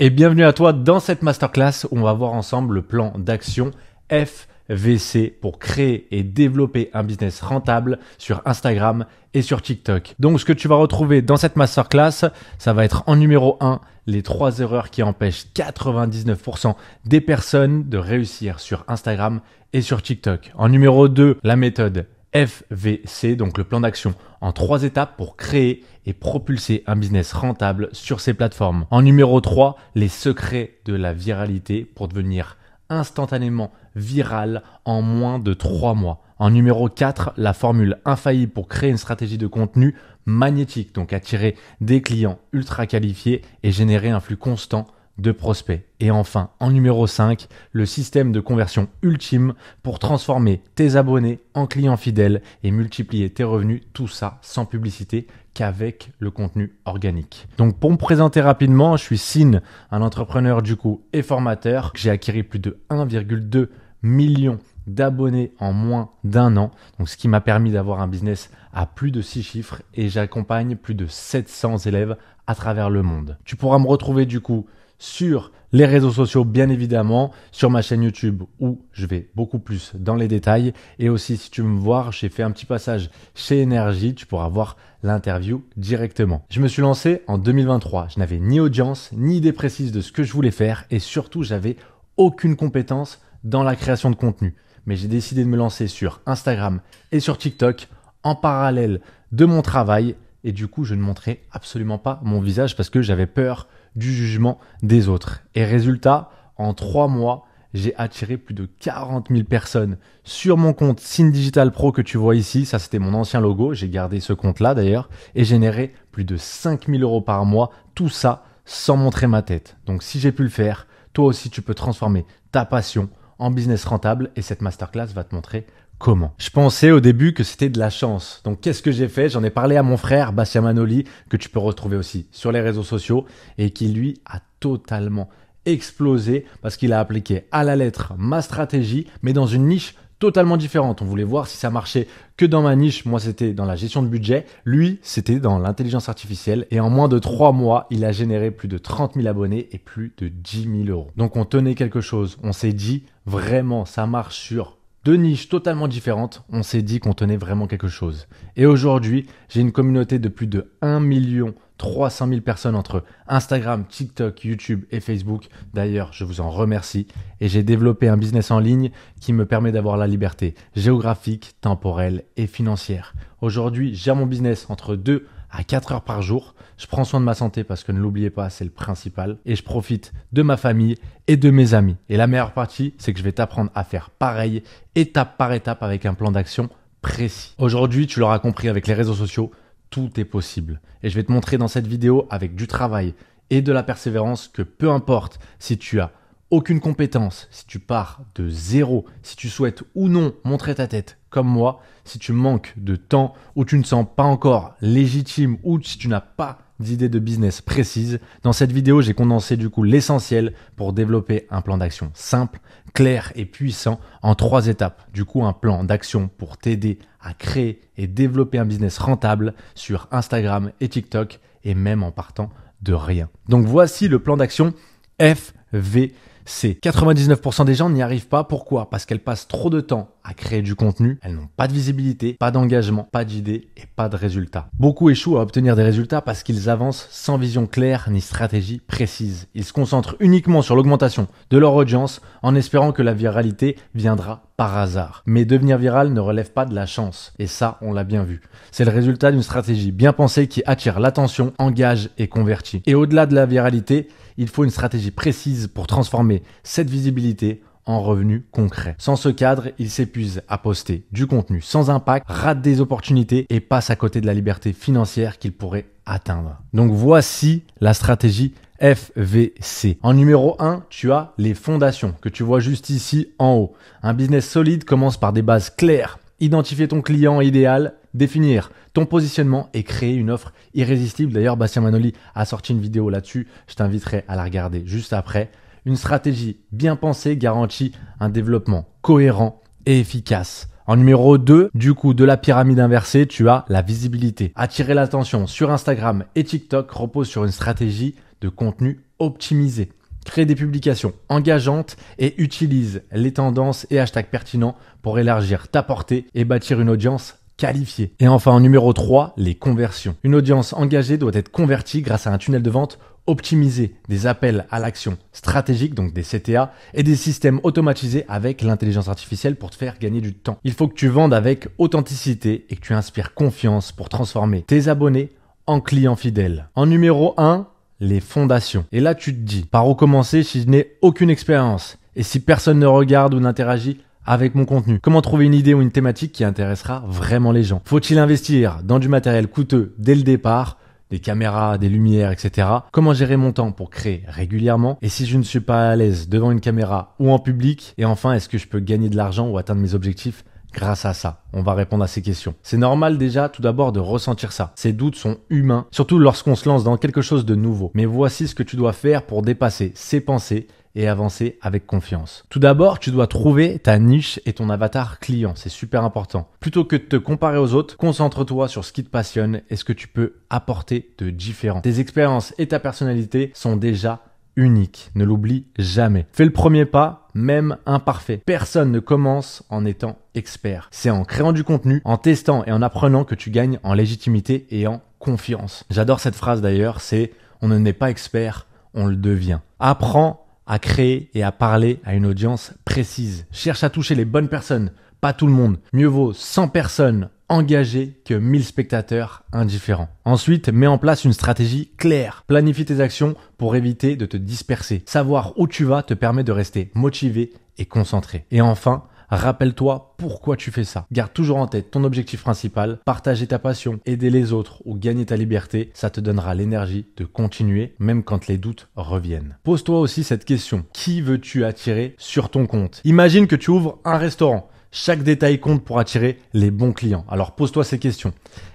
Et bienvenue à toi dans cette masterclass où on va voir ensemble le plan d'action FVC pour créer et développer un business rentable sur Instagram et sur TikTok. Donc ce que tu vas retrouver dans cette masterclass, ça va être en numéro 1, les 3 erreurs qui empêchent 99% des personnes de réussir sur Instagram et sur TikTok. En numéro 2, la méthode FVC, donc le plan d'action en 3 étapes pour créer et propulser un business rentable sur ces plateformes. En numéro 3, les secrets de la viralité pour devenir instantanément viral en moins de 3 mois. En numéro 4, la formule infaillible pour créer une stratégie de contenu magnétique, donc attirer des clients ultra qualifiés et générer un flux constant de prospects. Et enfin, en numéro 5, le système de conversion ultime pour transformer tes abonnés en clients fidèles et multiplier tes revenus, tout ça sans publicité qu'avec le contenu organique. Donc pour me présenter rapidement, je suis Sin, un entrepreneur du coup et formateur. J'ai acquis plus de 1,2 million d'abonnés en moins d'un an, donc ce qui m'a permis d'avoir un business à plus de 6 chiffres et j'accompagne plus de 700 élèves à travers le monde. Tu pourras me retrouver du coup sur les réseaux sociaux, bien évidemment, sur ma chaîne YouTube où je vais beaucoup plus dans les détails. Et aussi, si tu veux me voir, j'ai fait un petit passage chez Énergie, tu pourras voir l'interview directement. Je me suis lancé en 2023. Je n'avais ni audience, ni idée précise de ce que je voulais faire et surtout, j'avais aucune compétence dans la création de contenu. Mais j'ai décidé de me lancer sur Instagram et sur TikTok en parallèle de mon travail. Et du coup, je ne montrais absolument pas mon visage parce que j'avais peur du jugement des autres. Et résultat, en 3 mois, j'ai attiré plus de 40 000 personnes sur mon compte Sin Digital Pro que tu vois ici. Ça, c'était mon ancien logo. J'ai gardé ce compte-là d'ailleurs et généré plus de 5 000 € par mois. Tout ça sans montrer ma tête. Donc, si j'ai pu le faire, toi aussi, tu peux transformer ta passion en business rentable et cette masterclass va te montrer comment. Je pensais au début que c'était de la chance. Donc qu'est-ce que j'ai fait? J'en ai parlé à mon frère Bastien Manoli, que tu peux retrouver aussi sur les réseaux sociaux et qui lui a totalement explosé parce qu'il a appliqué à la lettre ma stratégie, mais dans une niche totalement différente. On voulait voir si ça marchait que dans ma niche. Moi, c'était dans la gestion de budget. Lui, c'était dans l'intelligence artificielle. Et en moins de 3 mois, il a généré plus de 30 000 abonnés et plus de 10 000 €. Donc, on tenait quelque chose. On s'est dit, vraiment, ça marche sur 2 niches totalement différentes. On s'est dit qu'on tenait vraiment quelque chose. Et aujourd'hui, j'ai une communauté de plus de 1 300 000 personnes entre Instagram, TikTok, YouTube et Facebook. D'ailleurs, je vous en remercie. Et j'ai développé un business en ligne qui me permet d'avoir la liberté géographique, temporelle et financière. Aujourd'hui, j'ai mon business entre 2 à 4 heures par jour. Je prends soin de ma santé parce que ne l'oubliez pas, c'est le principal. Et je profite de ma famille et de mes amis. Et la meilleure partie, c'est que je vais t'apprendre à faire pareil, étape par étape avec un plan d'action précis. Aujourd'hui, tu l'auras compris avec les réseaux sociaux, tout est possible. Et je vais te montrer dans cette vidéo avec du travail et de la persévérance que peu importe si tu as aucune compétence, si tu pars de zéro, si tu souhaites ou non montrer ta tête comme moi, si tu manques de temps ou tu ne sens pas encore légitime ou si tu n'as pas d'idée de business précise, dans cette vidéo, j'ai condensé du coup l'essentiel pour développer un plan d'action simple, clair et puissant en 3 étapes. Du coup, un plan d'action pour t'aider à créer et développer un business rentable sur Instagram et TikTok et même en partant de rien. Donc voici le plan d'action FVC. 99% des gens n'y arrivent pas. Pourquoi? Parce qu'elles passent trop de temps à créer du contenu, elles n'ont pas de visibilité, pas d'engagement, pas d'idées et pas de résultats. Beaucoup échouent à obtenir des résultats parce qu'ils avancent sans vision claire ni stratégie précise. Ils se concentrent uniquement sur l'augmentation de leur audience en espérant que la viralité viendra par hasard. Mais devenir viral ne relève pas de la chance. Et ça, on l'a bien vu. C'est le résultat d'une stratégie bien pensée qui attire l'attention, engage et convertit. Et au-delà de la viralité, il faut une stratégie précise pour transformer cette visibilité en revenus concrets. Sans ce cadre, il s'épuise à poster du contenu sans impact, rate des opportunités et passe à côté de la liberté financière qu'il pourrait atteindre. Donc voici la stratégie FVC. En numéro 1, tu as les fondations que tu vois juste ici en haut. Un business solide commence par des bases claires. Identifier ton client idéal, définir ton positionnement et créer une offre irrésistible. D'ailleurs, Bastien Manoli a sorti une vidéo là-dessus. Je t'inviterai à la regarder juste après. Une stratégie bien pensée garantit un développement cohérent et efficace. En numéro 2, du coup, de la pyramide inversée, tu as la visibilité. Attirer l'attention sur Instagram et TikTok repose sur une stratégie de contenu optimisé. Crée des publications engageantes et utilise les tendances et hashtags pertinents pour élargir ta portée et bâtir une audience qualifiée. Et enfin, en numéro 3, les conversions. Une audience engagée doit être convertie grâce à un tunnel de vente optimisé, des appels à l'action stratégique, donc des CTA, et des systèmes automatisés avec l'intelligence artificielle pour te faire gagner du temps. Il faut que tu vendes avec authenticité et que tu inspires confiance pour transformer tes abonnés en clients fidèles. En numéro 1, les fondations. Et là, tu te dis, par où commencer si je n'ai aucune expérience? Et si personne ne regarde ou n'interagit avec mon contenu? Comment trouver une idée ou une thématique qui intéressera vraiment les gens? Faut-il investir dans du matériel coûteux dès le départ? Des caméras, des lumières, etc. Comment gérer mon temps pour créer régulièrement? Et si je ne suis pas à l'aise devant une caméra ou en public? Et enfin, est-ce que je peux gagner de l'argent ou atteindre mes objectifs grâce à ça? On va répondre à ces questions. C'est normal déjà tout d'abord de ressentir ça. Ces doutes sont humains, surtout lorsqu'on se lance dans quelque chose de nouveau. Mais voici ce que tu dois faire pour dépasser ces pensées et avancer avec confiance. Tout d'abord, tu dois trouver ta niche et ton avatar client. C'est super important. Plutôt que de te comparer aux autres, concentre-toi sur ce qui te passionne et ce que tu peux apporter de différent. Tes expériences et ta personnalité sont déjà uniques. Ne l'oublie jamais. Fais le premier pas, même imparfait. Personne ne commence en étant expert. C'est en créant du contenu, en testant et en apprenant que tu gagnes en légitimité et en confiance. J'adore cette phrase d'ailleurs, c'est « on ne naît pas expert, on le devient ». Apprends à créer et à parler à une audience précise. Cherche à toucher les bonnes personnes, pas tout le monde. Mieux vaut 100 personnes engagées que 1000 spectateurs indifférents. Ensuite, mets en place une stratégie claire. Planifie tes actions pour éviter de te disperser. Savoir où tu vas te permet de rester motivé et concentré. Et enfin, rappelle-toi pourquoi tu fais ça. Garde toujours en tête ton objectif principal, partager ta passion, aider les autres ou gagner ta liberté. Ça te donnera l'énergie de continuer même quand les doutes reviennent. Pose-toi aussi cette question. Qui veux-tu attirer sur ton compte? Imagine que tu ouvres un restaurant. Chaque détail compte pour attirer les bons clients. Alors pose-toi ces questions.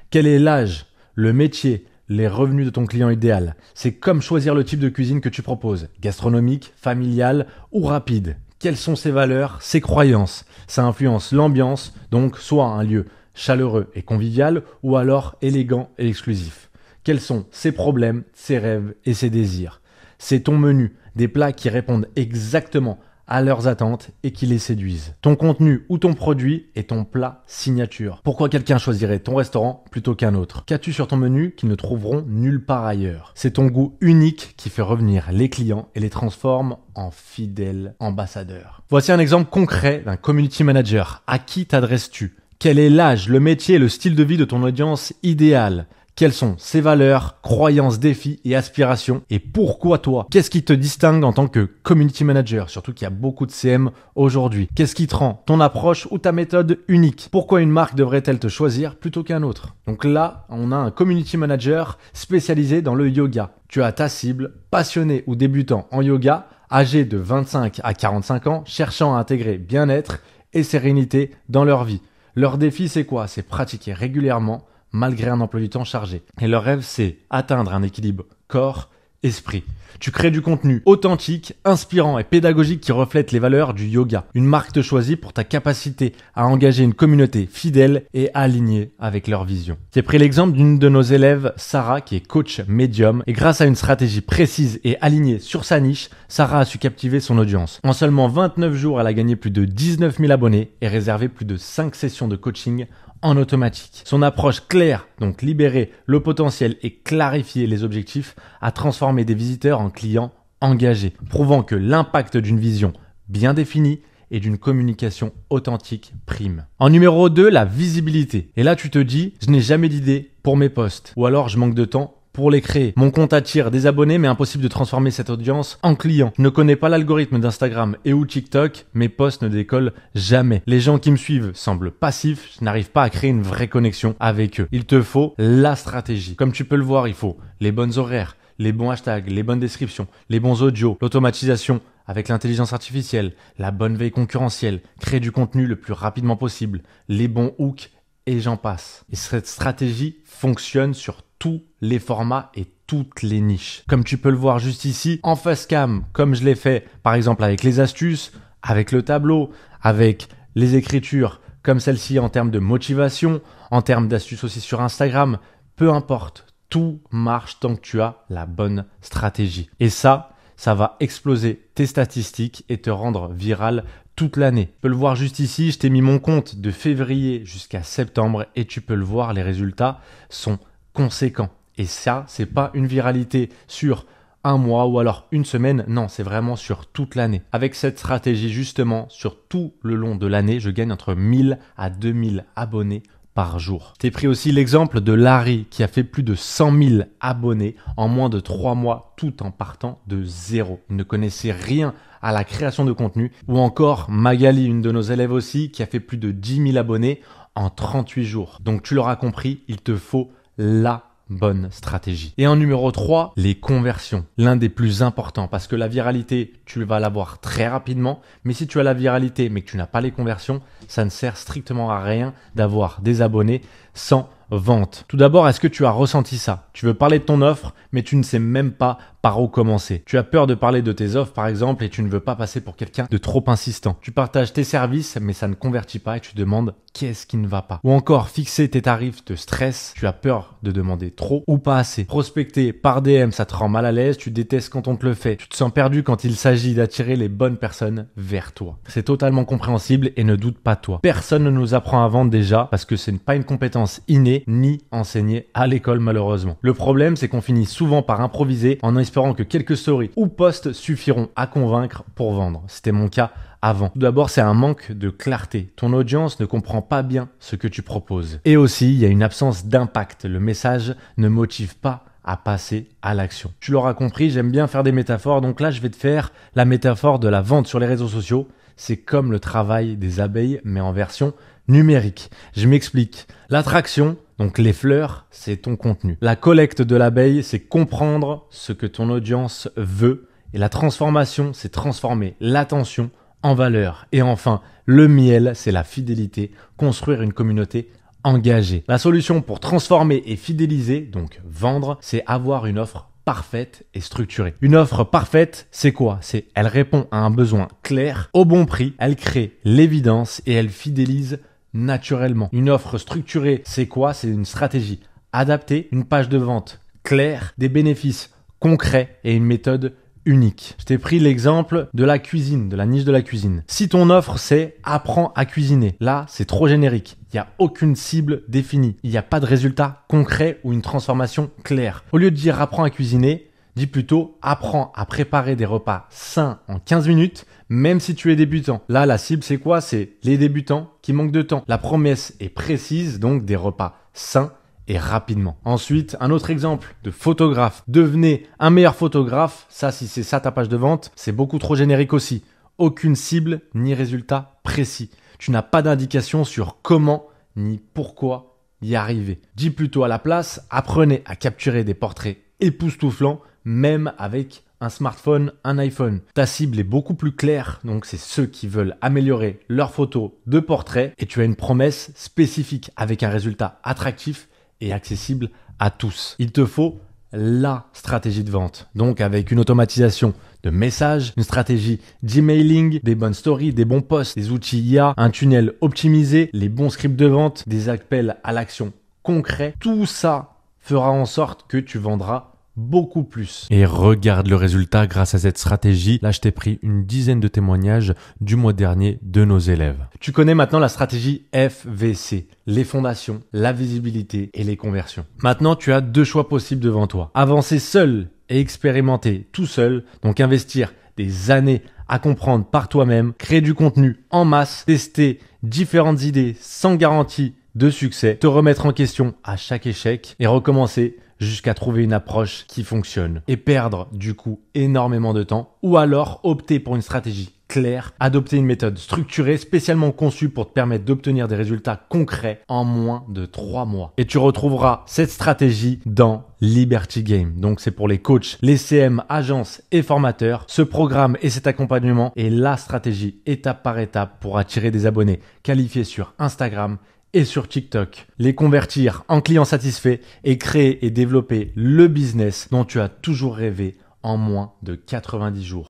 Quel est l'âge, le métier, les revenus de ton client idéal? C'est comme choisir le type de cuisine que tu proposes. Gastronomique, familiale ou rapide. Quelles sont ses valeurs, ses croyances? Ça influence l'ambiance, donc soit un lieu chaleureux et convivial ou alors élégant et exclusif. Quels sont ses problèmes, ses rêves et ses désirs? C'est ton menu, des plats qui répondent exactement à leurs attentes et qui les séduisent. Ton contenu ou ton produit est ton plat signature. Pourquoi quelqu'un choisirait ton restaurant plutôt qu'un autre? Qu'as-tu sur ton menu qu'ils ne trouveront nulle part ailleurs? C'est ton goût unique qui fait revenir les clients et les transforme en fidèles ambassadeurs. Voici un exemple concret d'un community manager. À qui t'adresses-tu? Quel est l'âge, le métier, le style de vie de ton audience idéale? Quelles sont ses valeurs, croyances, défis et aspirations? Et pourquoi toi? Qu'est-ce qui te distingue en tant que community manager? Surtout qu'il y a beaucoup de CM aujourd'hui. Qu'est-ce qui te rend ton approche ou ta méthode unique? Pourquoi une marque devrait-elle te choisir plutôt qu'un autre? Donc là, on a un community manager spécialisé dans le yoga. Tu as ta cible, passionné ou débutant en yoga, âgé de 25 à 45 ans, cherchant à intégrer bien-être et sérénité dans leur vie. Leur défi, c'est quoi? C'est pratiquer régulièrement malgré un emploi du temps chargé. Et leur rêve, c'est atteindre un équilibre corps-esprit. Tu crées du contenu authentique, inspirant et pédagogique qui reflète les valeurs du yoga. Une marque te choisit pour ta capacité à engager une communauté fidèle et alignée avec leur vision. J'ai pris l'exemple d'une de nos élèves, Sarah, qui est coach médium. Et grâce à une stratégie précise et alignée sur sa niche, Sarah a su captiver son audience. En seulement 29 jours, elle a gagné plus de 19 000 abonnés et réservé plus de 5 sessions de coaching en automatique. Son approche claire, donc libérer le potentiel et clarifier les objectifs, a transformé des visiteurs en clients engagés, prouvant que l'impact d'une vision bien définie et d'une communication authentique prime. En numéro 2, la visibilité. Et là, tu te dis, je n'ai jamais d'idée pour mes posts, ou alors je manque de temps pour les créer. Mon compte attire des abonnés, mais impossible de transformer cette audience en client. Je ne connais pas l'algorithme d'Instagram et ou TikTok, mes posts ne décollent jamais. Les gens qui me suivent semblent passifs, je n'arrive pas à créer une vraie connexion avec eux. Il te faut la stratégie. Comme tu peux le voir, il faut les bonnes horaires, les bons hashtags, les bonnes descriptions, les bons audios, l'automatisation avec l'intelligence artificielle, la bonne veille concurrentielle, créer du contenu le plus rapidement possible, les bons hooks et j'en passe. Et cette stratégie fonctionne sur tous les formats et toutes les niches. Comme tu peux le voir juste ici, en face cam, comme je l'ai fait par exemple avec les astuces, avec le tableau, avec les écritures comme celle-ci en termes de motivation, en termes d'astuces aussi sur Instagram, peu importe. Tout marche tant que tu as la bonne stratégie. Et ça va exploser tes statistiques et te rendre viral toute l'année. Tu peux le voir juste ici, je t'ai mis mon compte de février jusqu'à septembre et tu peux le voir, les résultats sont conséquents. Et ça, c'est pas une viralité sur un mois ou alors une semaine, non, c'est vraiment sur toute l'année. Avec cette stratégie, justement, sur tout le long de l'année, je gagne entre 1000 à 2000 abonnés par jour. Je t'ai pris aussi l'exemple de Larry qui a fait plus de 100 000 abonnés en moins de 3 mois tout en partant de zéro. Il ne connaissait rien à la création de contenu. Ou encore Magali, une de nos élèves aussi, qui a fait plus de 10 000 abonnés en 38 jours. Donc tu l'auras compris, il te faut la bonne stratégie. Et en numéro 3, les conversions. L'un des plus importants parce que la viralité, tu vas l'avoir très rapidement. Mais si tu as la viralité mais que tu n'as pas les conversions, ça ne sert strictement à rien d'avoir des abonnés sans vente. Tout d'abord, est-ce que tu as ressenti ça? Tu veux parler de ton offre, mais tu ne sais même pas par où commencer. Tu as peur de parler de tes offres, par exemple, et tu ne veux pas passer pour quelqu'un de trop insistant. Tu partages tes services, mais ça ne convertit pas et tu te demandes qu'est-ce qui ne va pas. Ou encore, fixer tes tarifs te stresse, tu as peur de demander trop ou pas assez. Prospecter par DM, ça te rend mal à l'aise, tu détestes quand on te le fait. Tu te sens perdu quand il s'agit d'attirer les bonnes personnes vers toi. C'est totalement compréhensible et ne doute pas toi. Personne ne nous apprend à vendre déjà parce que ce n'est pas une compétence innée ni enseignée à l'école malheureusement. Le problème, c'est qu'on finit souvent par improviser en espérant que quelques stories ou posts suffiront à convaincre pour vendre. C'était mon cas avant. Tout d'abord, c'est un manque de clarté. Ton audience ne comprend pas bien ce que tu proposes. Et aussi, il y a une absence d'impact. Le message ne motive pas à passer à l'action. Tu l'auras compris, j'aime bien faire des métaphores. Donc là, je vais te faire la métaphore de la vente sur les réseaux sociaux. C'est comme le travail des abeilles, mais en version numérique. Je m'explique. L'attraction, donc les fleurs, c'est ton contenu. La collecte de l'abeille, c'est comprendre ce que ton audience veut. Et la transformation, c'est transformer l'attention en valeur. Et enfin, le miel, c'est la fidélité, construire une communauté engagée. La solution pour transformer et fidéliser, donc vendre, c'est avoir une offre parfaite et structurée. Une offre parfaite, c'est quoi? Elle répond à un besoin clair, au bon prix, elle crée l'évidence et elle fidélise naturellement. Une offre structurée, c'est quoi? C'est une stratégie adaptée, une page de vente claire, des bénéfices concrets et une méthode unique. Je t'ai pris l'exemple de la cuisine, de la niche de la cuisine. Si ton offre c'est apprends à cuisiner, là c'est trop générique. Il n'y a aucune cible définie. Il n'y a pas de résultat concret ou une transformation claire. Au lieu de dire apprends à cuisiner, dis plutôt apprends à préparer des repas sains en 15 minutes, même si tu es débutant. Là, la cible c'est quoi? C'est les débutants qui manquent de temps. La promesse est précise, donc des repas sains et rapidement. Ensuite, un autre exemple de photographe. Devenez un meilleur photographe. Ça, si c'est ça ta page de vente, c'est beaucoup trop générique aussi. Aucune cible ni résultat précis. Tu n'as pas d'indication sur comment ni pourquoi y arriver. Dis plutôt à la place, apprenez à capturer des portraits époustouflants, même avec un smartphone, un iPhone. Ta cible est beaucoup plus claire, donc c'est ceux qui veulent améliorer leurs photos de portraits et tu as une promesse spécifique avec un résultat attractif et accessible à tous. Il te faut la stratégie de vente. Donc avec une automatisation de messages, une stratégie d'emailing, des bonnes stories, des bons posts, des outils IA, un tunnel optimisé, les bons scripts de vente, des appels à l'action concrets. Tout ça fera en sorte que tu vendras beaucoup plus. Et regarde le résultat grâce à cette stratégie. Là, je t'ai pris une dizaine de témoignages du mois dernier de nos élèves. Tu connais maintenant la stratégie FVC, les fondations, la visibilité et les conversions. Maintenant, tu as deux choix possibles devant toi. Avancer seul et expérimenter tout seul, donc investir des années à comprendre par toi-même, créer du contenu en masse, tester différentes idées sans garantie de succès, te remettre en question à chaque échec et recommencer jusqu'à trouver une approche qui fonctionne et perdre du coup énormément de temps, ou alors opter pour une stratégie claire, adopter une méthode structurée spécialement conçue pour te permettre d'obtenir des résultats concrets en moins de 3 mois. Et tu retrouveras cette stratégie dans Liberty Game. Donc c'est pour les coachs, les CM, agences et formateurs. Ce programme et cet accompagnement est la stratégie étape par étape pour attirer des abonnés qualifiés sur Instagram et sur TikTok, les convertir en clients satisfaits et créer et développer le business dont tu as toujours rêvé en moins de 90 jours.